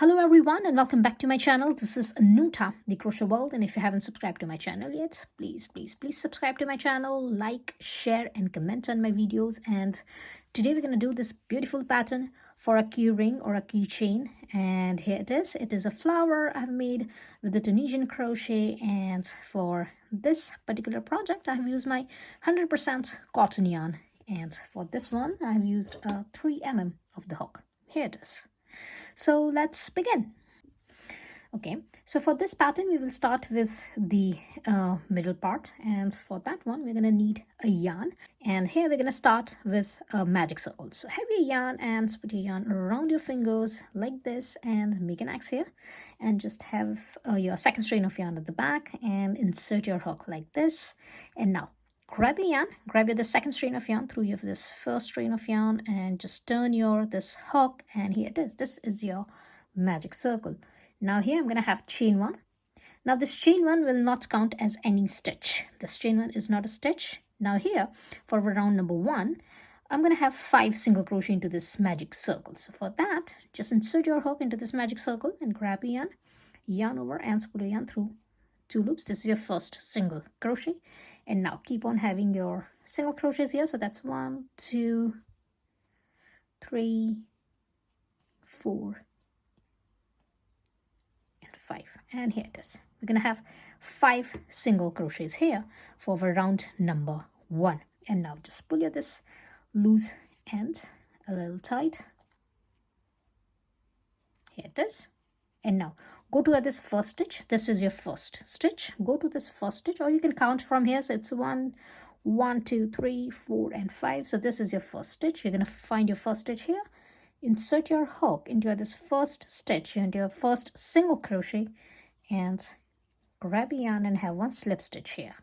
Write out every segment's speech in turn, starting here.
Hello everyone and welcome back to my channel. This is Anuta, the Crochet World, and if you haven't subscribed to my channel yet, please subscribe to my channel, like, share and comment on my videos. And today we're going to do this beautiful pattern for a key ring or a keychain, and here it is. It is a flower I've made with the Tunisian crochet, and for this particular project I have used my 100% cotton yarn, and for this one I have used 3 mm of the hook. Here it is. So let's begin. Okay, so for this pattern we will start with the middle part, and for that one we're going to need a yarn, and here we're going to start with a magic circle. So have your yarn and put your yarn around your fingers like this and make an X here, and just have your second strand of yarn at the back and insert your hook like this. And now grab your yarn, grab the second strand of yarn through this first strand of yarn and just turn this hook, and here it is. This is your magic circle. Now here I'm going to have chain 1. Now this chain 1 will not count as any stitch. This chain 1 is not a stitch. Now here for round number 1, I'm going to have 5 single crochet into this magic circle. So for that, just insert your hook into this magic circle and grab your yarn over and pull your yarn through 2 loops. This is your first single crochet. And now keep on having your single crochets here. So that's 1, 2, 3, 4, and 5. And here it is. We're going to have 5 single crochets here for round number 1. And now just pull this loose end a little tight. Here it is. And now go to this first stitch. This is your first stitch. Go to this first stitch, or you can count from here. So it's 1, 2, 3, 4, and 5. So this is your first stitch. You're going to find your first stitch here. Insert your hook into this first stitch, into your first single crochet, and grab your yarn and have 1 slip stitch here.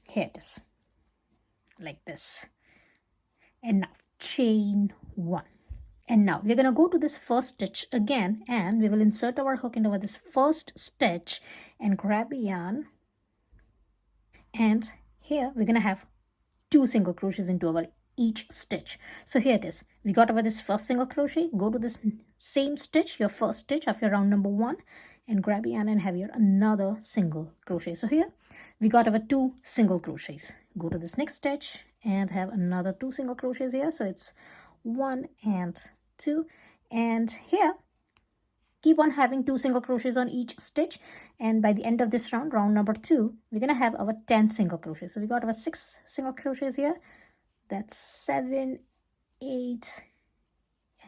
Here it is, like this. And now chain 1. And now we're going to go to this first stitch again, and we will insert our hook into this first stitch and grab a yarn. And here we're going to have 2 single crochets into our each stitch. So here it is. We got over this first single crochet. Go to this same stitch, your first stitch of your round number 1, and grab a yarn and have your another single crochet. So here we got over 2 single crochets. Go to this next stitch and have another 2 single crochets here. So it's 1 and 2, and here keep on having 2 single crochets on each stitch, and by the end of this round number 2, we're going to have our 10 single crochets. So we got our 6 single crochets here. That's 7, 8,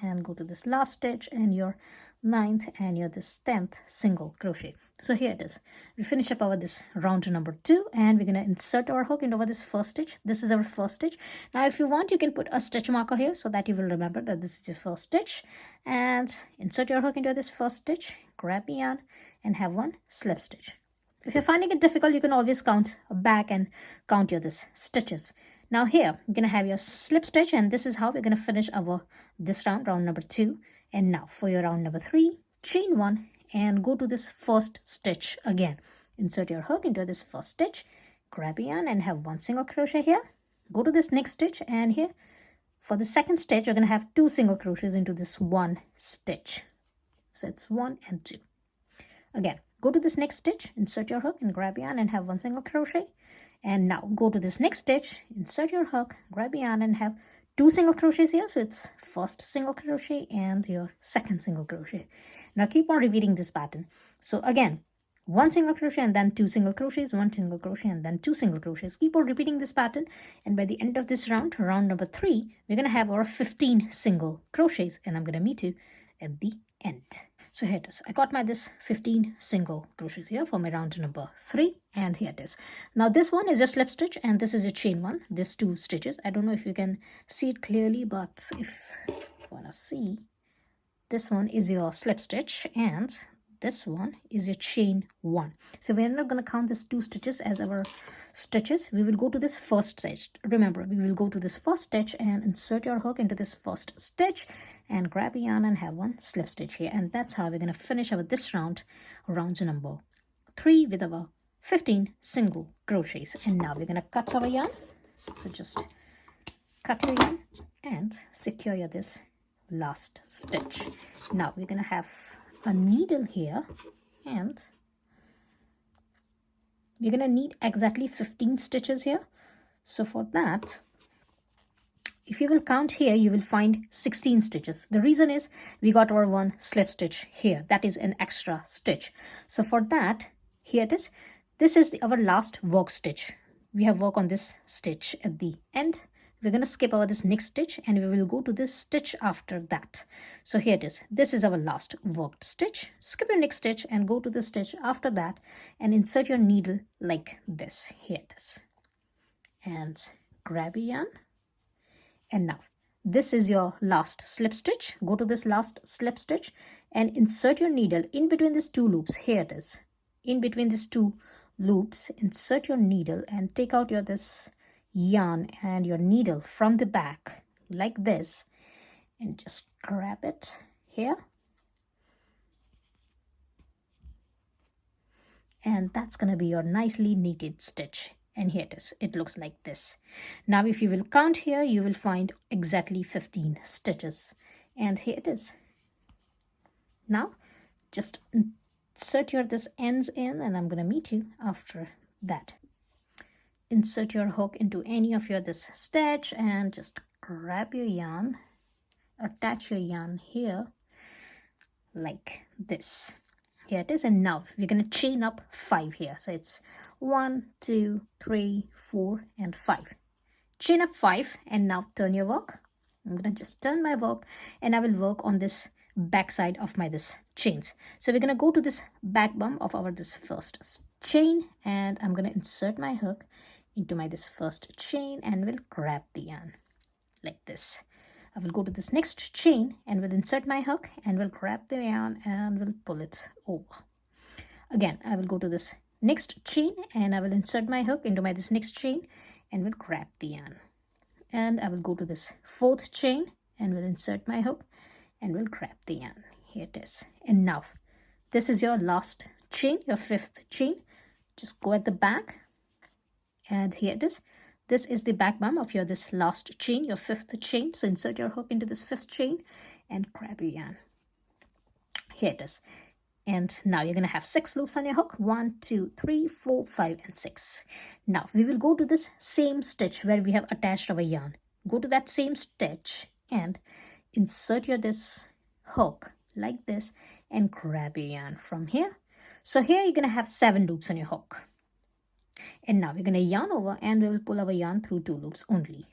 and go to this last stitch and your 9th and your this 10th single crochet. So here it is. We finish up our this round number 2, and we're going to insert our hook into this first stitch. This is our first stitch. Now if you want, you can put a stitch marker here so that you will remember that this is your first stitch, and insert your hook into this first stitch, grab your yarn and have 1 slip stitch. If you're finding it difficult, you can always count back and count your this stitches. Now here you're going to have your slip stitch, and this is how we're going to finish our this round number 2. And now for your round number 3, chain 1 and go to this first stitch again. Insert your hook into this first stitch, grab your yarn and have 1 single crochet here. Go to this next stitch, and here for the second stitch you're going to have 2 single crochets into this 1 stitch. So it's 1 and 2. Again, go to this next stitch, insert your hook and grab your yarn and have 1 single crochet. And now go to this next stitch, insert your hook, grab your yarn and have 2 single crochets here. So it's first single crochet and your second single crochet. Now keep on repeating this pattern. So again, 1 single crochet and then 2 single crochets, 1 single crochet and then 2 single crochets. Keep on repeating this pattern, and by the end of this round number 3, we're going to have our 15 single crochets, and I'm going to meet you at the end. So here it is. I got my this 15 single crochets here for my round number 3, and here it is. Now this one is your slip stitch, and this is your chain 1. This 2 stitches. I don't know if you can see it clearly, but if you want to see, this one is your slip stitch, and this one is your chain 1. So we're not going to count these 2 stitches as our stitches. We will go to this first stitch. Remember, we will go to this first stitch and insert your hook into this first stitch and grab a yarn and have 1 slip stitch here. And that's how we're going to finish our this round number 3 with our 15 single crochets. And now we're going to cut our yarn. So just cut your yarn and secure this last stitch. Now we're going to have a needle here, and we're going to need exactly 15 stitches here. So for that, if you will count here, you will find 16 stitches. The reason is we got our one slip stitch here. That is an extra stitch. So for that, here it is. This is our last work stitch. We have work on this stitch at the end. We're going to skip over this next stitch and we will go to this stitch after that. So here it is. This is our last worked stitch. Skip your next stitch and go to the stitch after that and insert your needle like this. Here it is. And grab your yarn. And now this is your last slip stitch. Go to this last slip stitch and insert your needle in between these two loops. Here it is. In between these two loops, insert your needle and take out your this yarn and your needle from the back like this, and just grab it here. And that's going to be your nicely knitted stitch. And here it is. It looks like this. Now if you will count here, you will find exactly 15 stitches. And here it is. Now just insert your this ends in, and I'm going to meet you after that. Insert your hook into any of your this stitch and just grab your yarn, attach your yarn here like this. Here it is. And now we're going to chain up 5 here. So it's 1, 2, 3, 4 and 5. Chain up 5 and now turn your work. I'm going to just turn my work and I will work on this back side of my this chains. So we're going to go to this back bum of our this first chain, and I'm going to insert my hook into my this first chain and will grab the yarn like this. I will go to this next chain and will insert my hook and will grab the yarn and will pull it over. Again, I will go to this next chain and I will insert my hook into my this next chain and will grab the yarn. And I will go to this fourth chain and will insert my hook and will grab the yarn. Here it is. And now this is your last chain, your 5th chain. Just go at the back, and here it is. This is the back bum of your this last chain, your 5th chain. So insert your hook into this 5th chain and grab your yarn. Here it is. And now you're going to have 6 loops on your hook. 1, 2, 3, 4, 5 and 6. Now we will go to this same stitch where we have attached our yarn. Go to that same stitch and insert your this hook like this and grab your yarn from here. So here you're going to have 7 loops on your hook. And now we're going to yarn over and we will pull our yarn through 2 loops only.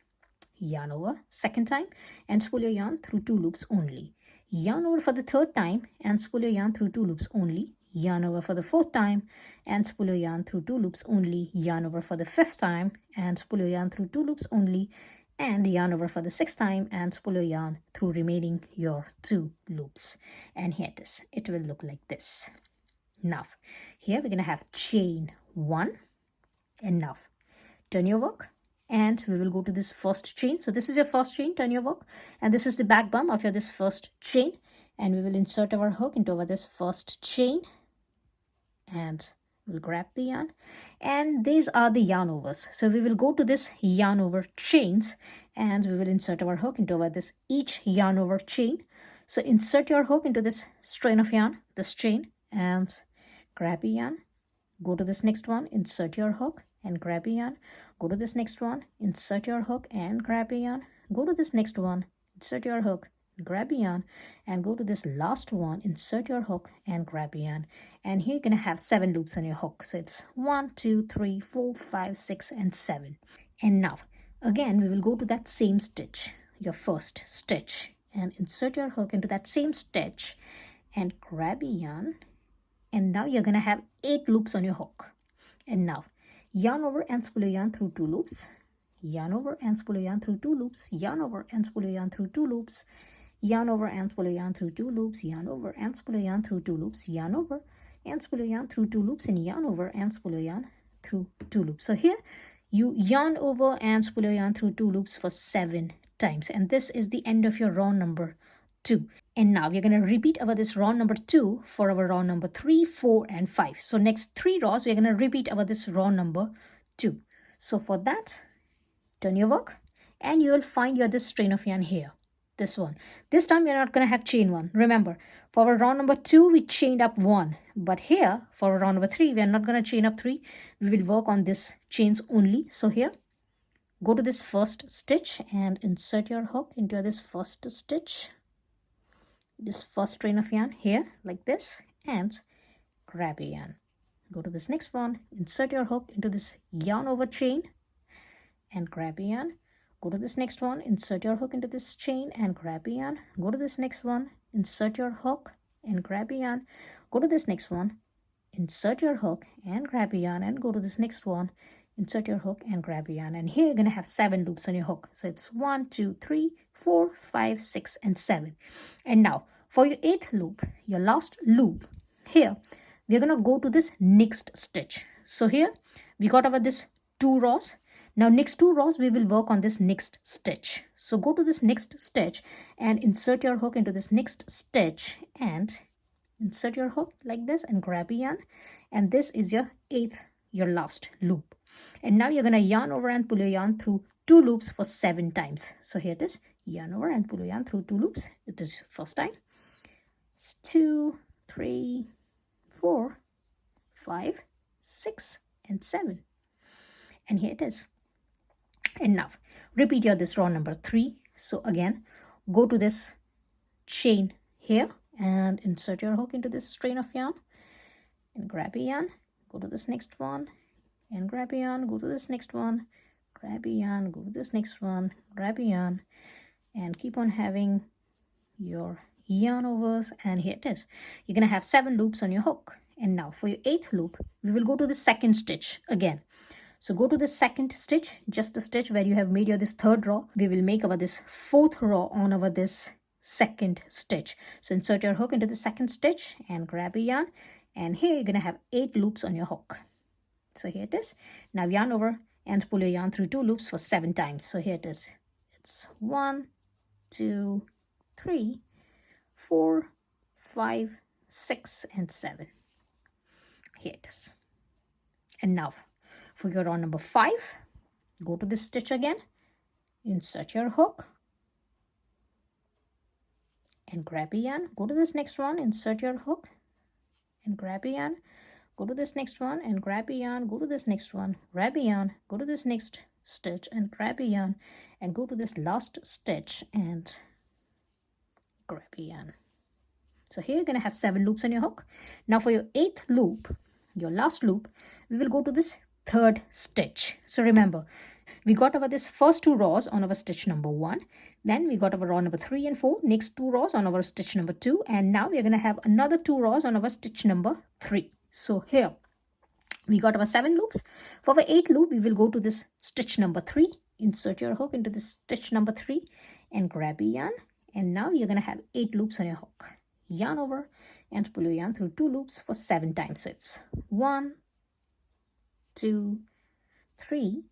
Yarn over second time and spool your yarn through 2 loops only. Yarn over for the 3rd time and spool your yarn through 2 loops only. Yarn over for the 4th time and spool your yarn through 2 loops only. Yarn over for the 5th time and spool your yarn through 2 loops only. And yarn over for the 6th time and spool your yarn through remaining your 2 loops. And here it is. It will look like this. Now here we're going to have chain 1. And now turn your work and we will go to this first chain. So this is your first chain, turn your work, and this is the back bum of your this first chain, and we will insert our hook into our this first chain and we'll grab the yarn, and these are the yarn overs. So we will go to this yarn over chains and we will insert our hook into our this each yarn over chain. So insert your hook into this strain of yarn, this chain, and grab your yarn. Go to this next one, insert your hook and grab your yarn. Go to this next one, insert your hook and grab your yarn. Go to this next one, insert your hook, grab your yarn, and go to this last one, insert your hook and grab your yarn. And here you're going to have 7 loops on your hook. So it's 1, 2, 3, 4, 5, 6 and 7. And now again we will go to that same stitch, your first stitch, and insert your hook into that same stitch and grab your yarn. And now you're going to have 8 loops on your hook. And now yarn over and spool your yarn through 2 loops. Yarn over and spool your yarn through 2 loops. Yarn over and spool your yarn through 2 loops. Yarn over and spool your yarn through 2 loops. Yarn over and spool your yarn through 2 loops. Yarn over and spool your yarn through 2 loops, and yarn over and spool your yarn through 2 loops. So here you yarn over and spool your yarn through 2 loops for 7 times, and this is the end of your round number 2. And now we're going to repeat our this round number 2 for our round number 3, 4 and 5. So next 3 rows we're going to repeat our this round number 2. So for that, turn your work and you will find your this strain of yarn here. this one. This time we're not going to have chain 1. Remember, for our round number 2 we chained up 1, but here for round number 3 we are not going to chain up 3. We will work on this chains only. So here, go to this first stitch and insert your hook into this first stitch, this first strain of yarn here like this, and grab a yarn. Go to this next one, insert your hook into this yarn over chain and grab a yarn. Go to this next one, insert your hook into this chain and grab a yarn. Go to this next one, insert your hook and grab a yarn. Go to this next one, insert your hook and grab a yarn, and go to this next one, insert your hook and grab a yarn. And here you're going to have 7 loops on your hook. So it's 1, 2, 3, 4, 5, 6, and 7. And now for your 8th loop, your last loop, here we're going to go to this next stitch. So here we got over this 2 rows. Now next 2 rows we will work on this next stitch. So go to this next stitch and insert your hook into this next stitch and insert your hook like this and grab a yarn. And this is your 8th, your last loop. And now you're going to yarn over and pull your yarn through 2 loops for 7 times. So here it is, yarn over and pull your yarn through 2 loops. It is first time. It's 2, 3, 4, 5, 6, and 7. And here it is. And now repeat your this round number 3. So again, go to this chain here and insert your hook into this strain of yarn and grab a yarn. Go to this next one and grab a yarn. Go to this next one, grab a yarn. Go to this next one, grab a yarn, and keep on having your yarn overs. And here it is. You're going to have 7 loops on your hook. And now for your 8th loop, we will go to the second stitch again. So go to the second stitch, just the stitch where you have made your this 3rd row. We will make our this 4th row on our this second stitch. So insert your hook into the second stitch and grab a yarn. And here you're going to have 8 loops on your hook. So here it is. Now yarn over and pull your yarn through 2 loops for 7 times. So here it is. It's 1, 2, 3, 4, 5, 6, and 7. Here it is. And now for your round number 5, go to this stitch again, insert your hook and grab a yarn. Go to this next one, insert your hook and grab a yarn. Go to this next one and grab a yarn. Go to this next one, grab a yarn. Go to this next stitch and grab a yarn, and go to this last stitch and grab a yarn. So here you're going to have 7 loops on your hook. Now for your 8th loop, your last loop, we will go to this 3rd stitch. So remember, we got over this first 2 rows on our stitch number 1. Then we got our row number 3 and 4, next 2 rows on our stitch number 2. And now we're going to have another 2 rows on our stitch number 3. So here we got our 7 loops. For our 8th loop, we will go to this stitch number 3. Insert your hook into this stitch number 3 and grab a yarn. And now you're going to have 8 loops on your hook. Yarn over and pull your yarn through 2 loops for 7 times. So it's 1, 2, 3,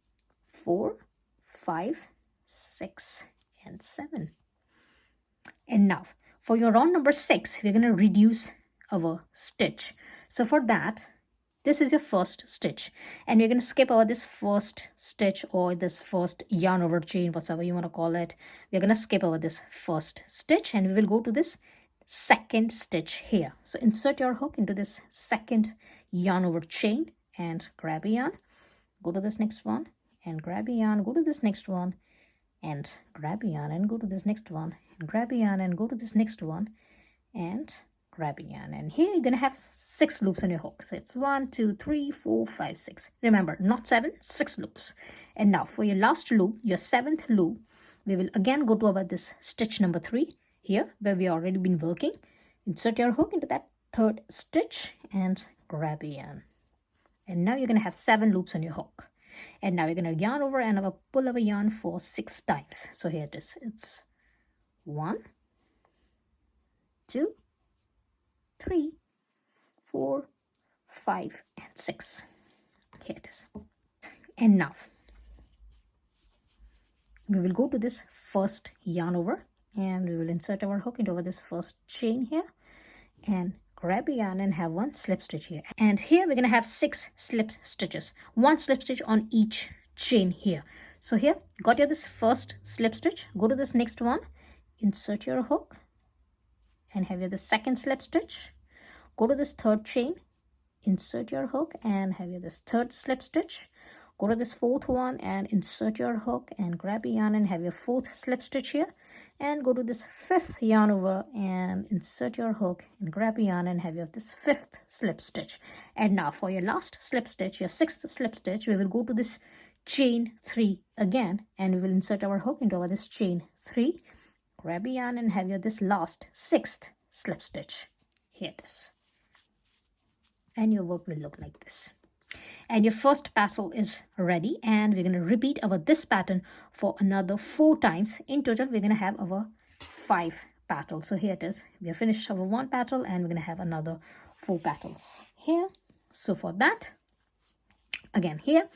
4, 5, 6, and 7. And now for your round number 6, we're going to reduce our stitch. So for that, this is your first stitch, and we're going to skip over this first stitch or this first yarn over chain, whatever you want to call it. We're going to skip over this first stitch and we will go to this second stitch here. So insert your hook into this second yarn over chain and grab a yarn. Go to this next one and grab a yarn. Go to this next one and grab a yarn, and go to this next one and grab a yarn, and go to this next one and grab a yarn. And here you're going to have 6 loops on your hook. So it's 1, 2, 3, 4, 5, 6. Remember, not 7, 6 loops. And now for your last loop, your 7th loop, we will again go to our this stitch number 3 here where we already been working. Insert your hook into that 3rd stitch and grab a yarn. And now you're going to have 7 loops on your hook. And now you're going to yarn over and pull our yarn for 6 times. So here it is. It's 1, 2, 3, 4, 5, and 6. Here it is. And now we will go to this first yarn over and we will insert our hook into this first chain here and grab a yarn and have 1 slip stitch here. And here we're going to have 6 slip stitches, 1 slip stitch on each chain here. So here got your this first slip stitch. Go to this next one, insert your hook and have your the second slip stitch. Go to this third chain, insert your hook and have your this third slip stitch. Go to this fourth one and insert your hook and grab a yarn and have your fourth slip stitch here, and go to this fifth yarn over and insert your hook and grab a yarn and have your this fifth slip stitch. And now for your last slip stitch, your sixth slip stitch, we will go to this chain 3 again and we will insert our hook into our this chain 3, grab a yarn and have your this last sixth slip stitch. Here it is, and your work will look like this. And your first petal is ready, and we're going to repeat our this pattern for another 4 times. In total we're going to have our 5 petals. So here it is, we have finished our 1 petal and we're going to have another 4 petals here. So for that, again here,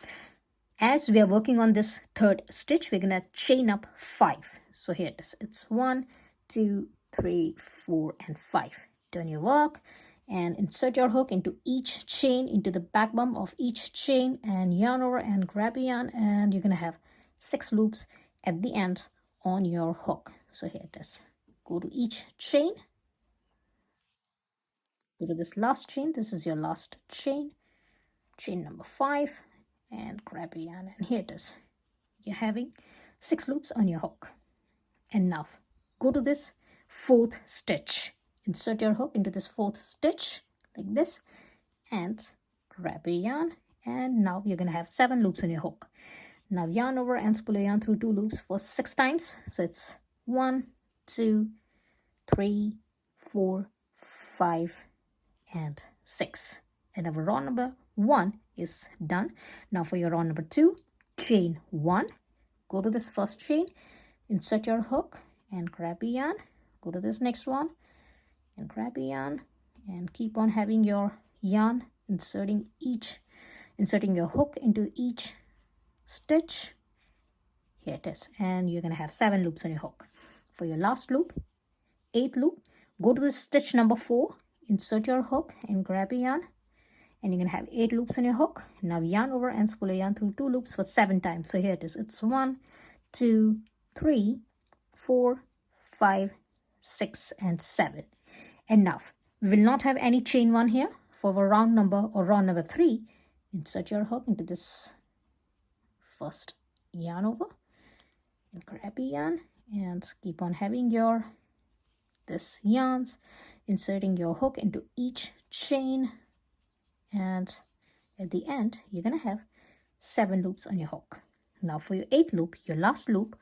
as we are working on this third stitch, we're going to chain up 5. So here it is, it's 1 2 3 4 and 5. Turn your work and insert your hook into each chain, into the back bump of each chain, and yarn over and grab a yarn, and you're going to have 6 loops at the end on your hook. So here it is, go to each chain, go to this last chain, this is your last chain, chain number 5, and grab a yarn, and here it is, you're having 6 loops on your hook. And now go to this 4th stitch, insert your hook into this 4th stitch like this and grab a yarn, and now you're going to have 7 loops on your hook. Now yarn over and spool your yarn through 2 loops for 6 times. So it's 1 2 3 4 5 and 6, and our row number 1 is done. Now for your row number 2, chain 1, go to this first chain, insert your hook and grab a yarn, go to this next one and grab a yarn, and keep on having your yarn inserting your hook into each stitch. Here it is, and you're going to have 7 loops on your hook. For your last loop, 8th loop, go to the stitch number 4, insert your hook and grab a yarn, and you're going to have 8 loops on your hook. Now yarn over and spool your yarn through 2 loops for 7 times. So here it is, it's 1 2 3 4 5 6 and 7. And now we will not have any chain 1 here. For our round number or round number 3, insert your hook into this first yarn over and grab a yarn, and keep on having your this yarns, inserting your hook into each chain, and at the end you're going to have 7 loops on your hook. Now for your 8th loop, your last loop,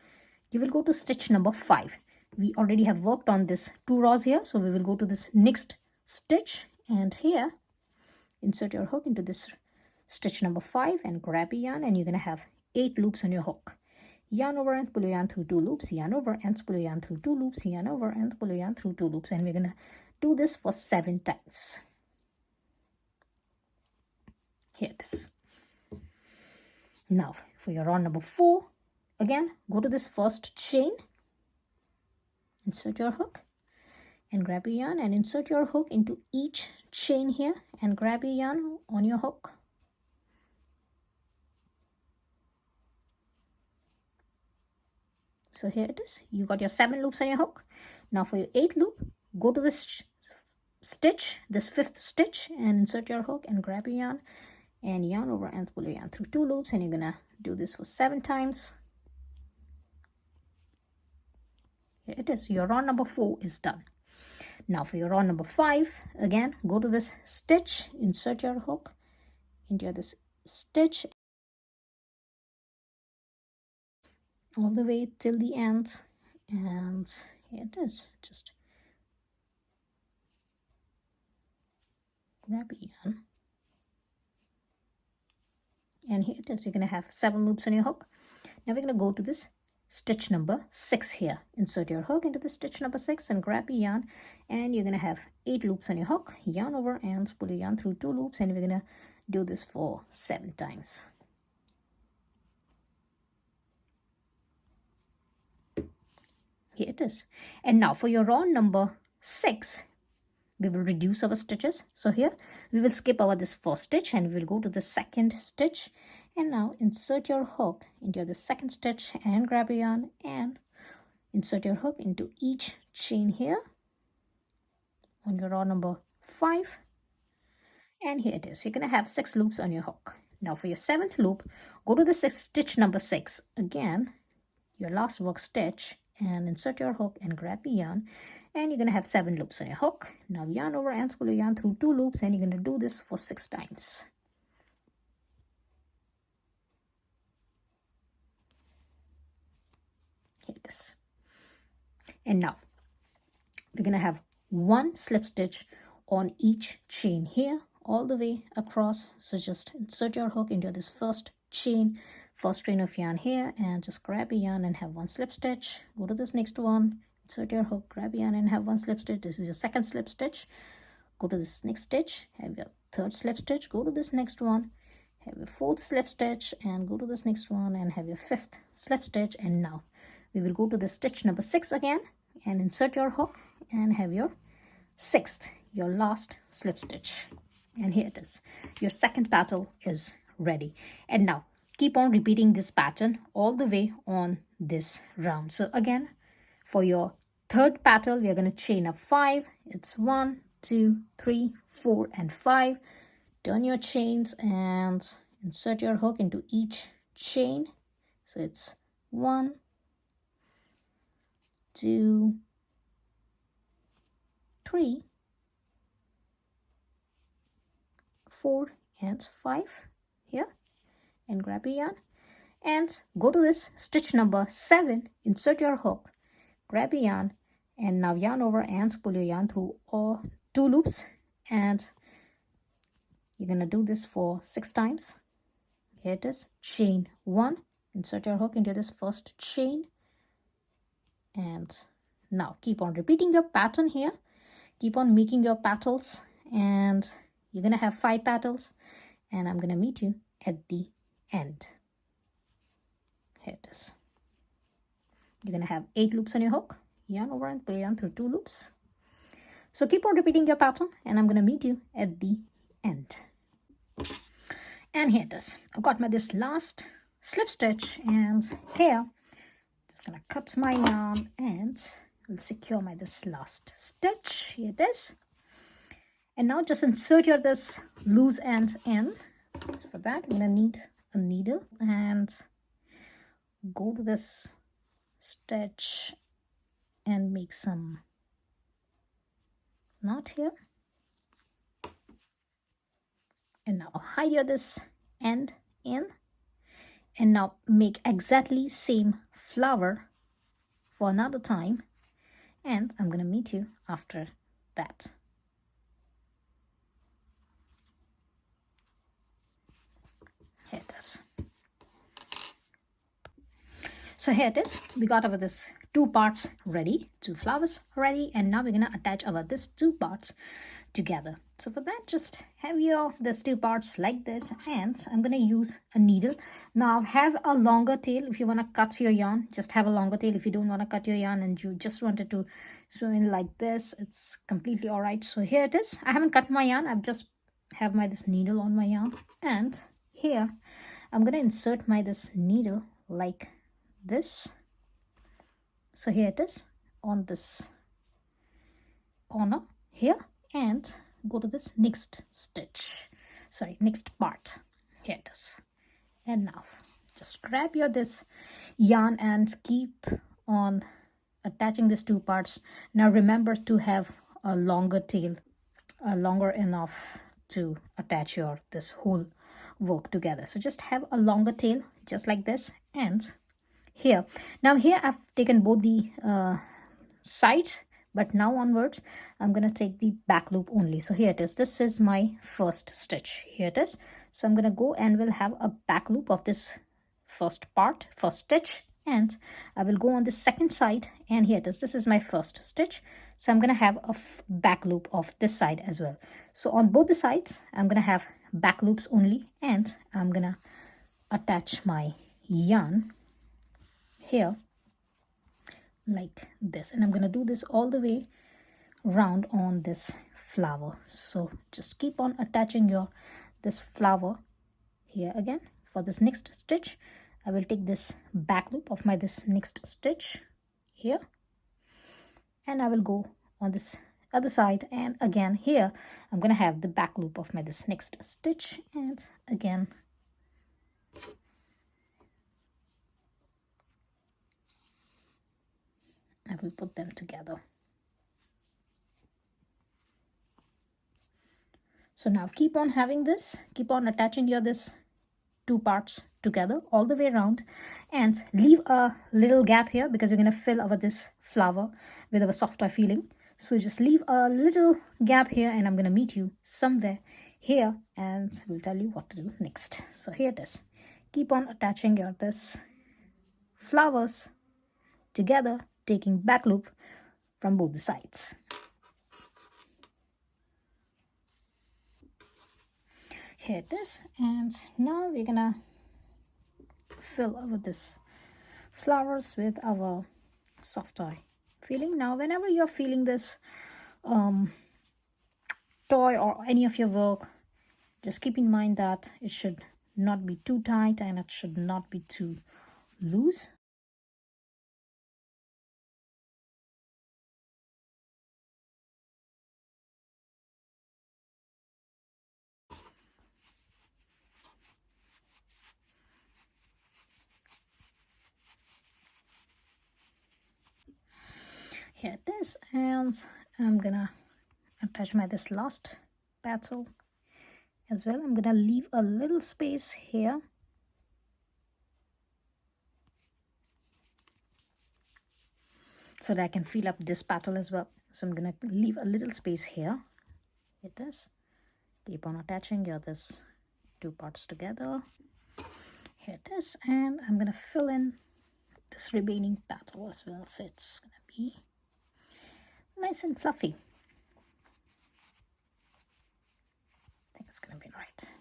you will go to stitch number 5. We already have worked on this 2 rows here, so we will go to this next stitch, and here insert your hook into this stitch number 5 and grab a yarn, and you're going to have 8 loops on your hook. Yarn over and pull your yarn through 2 loops, yarn over and pull your yarn through 2 loops, yarn over and pull your yarn through 2 loops, and we're going to do this for 7 times. Here it is. Now for your row number 4, again go to this first chain, insert your hook and grab a yarn, and insert your hook into each chain here and grab a yarn on your hook. So here it is, you got your 7 loops on your hook. Now for your 8th loop, go to this stitch, this 5th stitch, and insert your hook and grab a yarn, and yarn over and pull your yarn through 2 loops, and you're gonna do this for 7 times. Here it is, your row number 4 is done. Now for your row number 5, again go to this stitch, insert your hook into this stitch all the way till the end, and here it is, just grab a yarn, and here it is, you're going to have 7 loops on your hook. Now we're going to go to this stitch number 6 here, insert your hook into the stitch number 6 and grab a yarn, and you're going to have 8 loops on your hook. Yarn over and pull your yarn through 2 loops, and we're going to do this for 7 times. Here it is. And now for your row number 6, we will reduce our stitches. So here we will skip over this first stitch and we will go to the second stitch, and now insert your hook into the second stitch and grab a yarn, and insert your hook into each chain here on your row number 5, and here it is. You're going to have 6 loops on your hook. Now for your 7th loop, go to the stitch number 6 again, your last work stitch, and insert your hook and grab the yarn, and you're going to have 7 loops on your hook. Now yarn over and pull your yarn through 2 loops, and you're going to do this for 6 times. Here it is. And now we're going to have 1 slip stitch on each chain here all the way across. So just insert your hook into this first chain, first strain of yarn here, and just grab a yarn and have 1 slip stitch. Go to this next one, insert your hook, grab a yarn and have 1 slip stitch. This is your 2nd slip stitch. Go to this next stitch, have your 3rd slip stitch. Go to this next one, have your 4th slip stitch, and go to this next one and have your 5th slip stitch. And now we will go to the stitch number 6 again and insert your hook and have your 6th, your last slip stitch. And here it is. Your 2nd petal is ready. And now keep on repeating this pattern all the way on this round. So again, for your 3rd petal, we are going to chain up 5. It's 1, 2, 3, 4, and 5. Turn your chains and insert your hook into each chain. So it's 1, 2, 3, 4, and 5 here, and grab a yarn and go to this stitch number 7, insert your hook, grab a yarn, and now yarn over and pull your yarn through all 2 loops, and you're going to do this for 6 times. Here it is. Chain 1, insert your hook into this first chain, and now keep on repeating your pattern here. Keep on making your petals, and you're going to have 5 petals, and I'm going to meet you at the end. Here it is. You're going to have 8 loops on your hook, yarn over and pull yarn through 2 loops. So keep on repeating your pattern, and I'm going to meet you at the end. And here it is. I've got this last slip stitch, and here just going to cut my yarn and I'll secure this last stitch. Here it is. And now just insert your this loose end in. For that, I'm going to need a needle and go to this stitch and make some knot here. And now hide your this end in. And now make exactly same flower for another time. And I'm going to meet you after that. Here it is. So here it is. We got our this 2 parts ready, 2 flowers ready, and now we're going to attach our this 2 parts together. So for that, just have your this 2 parts like this, and I'm going to use a needle. Now have a longer tail. If you want to cut your yarn, just have a longer tail. If you don't want to cut your yarn and you just wanted to sew in like this, it's completely all right. So here it is. I haven't cut my yarn. I've just have my this needle on my yarn, and here I'm going to insert my this needle like this. So here it is on this corner here, and go to this next stitch, next part. Here it is. And now just grab your this yarn and keep on attaching these 2 parts. Now remember to have a longer tail, longer enough to attach your this whole work together. So just have a longer tail just like this. And here I've taken both the sides, but now onwards I'm going to take the back loop only. So here it is. This is my first stitch. Here it is. So I'm going to go and we'll have a back loop of this first stitch, and I will go on the second side, and here it is. This is my first stitch. So I'm going to have a back loop of this side as well. So on both the sides I'm going to have back loops only, and I'm going to attach my yarn here like this, and I'm going to do this all the way round on this flower. So just keep on attaching your this flower here. Again, for this next stitch I will take this back loop of my this next stitch here, and I will go on this other side, and again here I'm gonna have the back loop of my this next stitch, and again I will put them together. So now keep on having this, keep on attaching your this two parts together all the way around, and leave a little gap here because we're going to fill our this flower with our soft toy feeling. So just leave a little gap here, and I'm going to meet you somewhere here and we'll tell you what to do next. So here it is. Keep on attaching your this flowers together, taking back loop from both the sides. Here it is, and now we're gonna fill over this flowers with our soft toy feeling. Now whenever you're feeling this toy or any of your work, just keep in mind that it should not be too tight and it should not be too loose. Here it is, and I'm gonna attach my this last petal as well. I'm gonna leave a little space here, so that I can fill up this petal as well. So I'm gonna leave a little space here. It is. Keep on attaching your this two parts together. Here it is, and I'm gonna fill in this remaining petal as well, so it's gonna be nice and fluffy. I think it's gonna be right.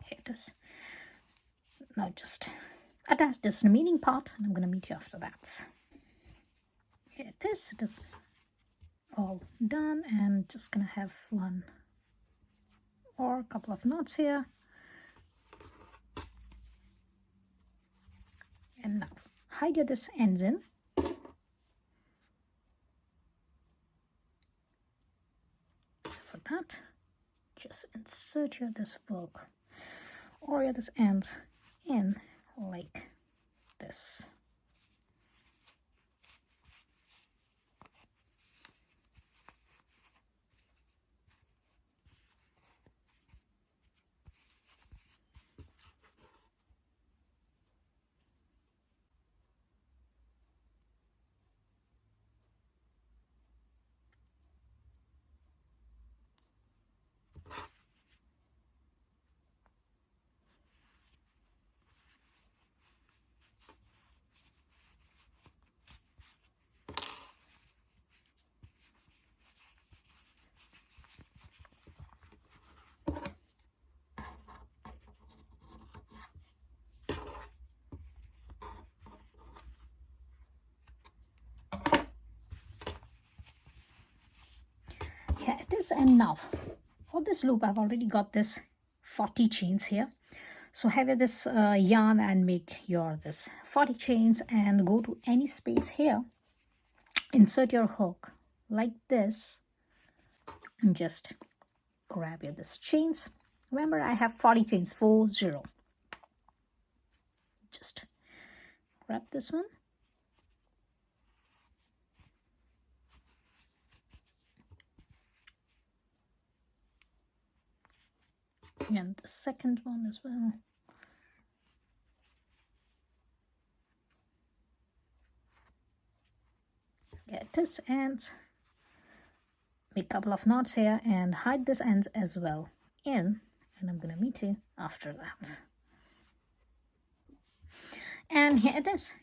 Here it is. Now just attach this remaining part, and I'm gonna meet you after that. Here it is. It is all done, and just gonna have one or a couple of knots here. And now hide your this ends in. So for that, just insert your this work or your this ends in like this. Here it is, and now for this loop I've already got this 40 chains here. So have this yarn and make your this 40 chains, and go to any space here, insert your hook like this, and just grab your this chains. Remember, I have 40 chains, 40. Just grab this one, and the second one as well. Get this, and make a couple of knots here and hide this ends as well in, and I'm gonna meet you after that. And here it is.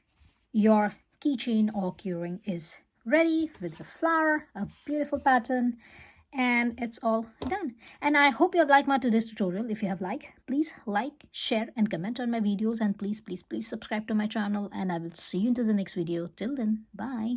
Your keychain or keyring is ready with your flower, a beautiful pattern, and it's all done. And I hope you have liked my today's tutorial. If you have liked, please like, share and comment on my videos, and please subscribe to my channel, and I will see you into the next video. Till then, bye.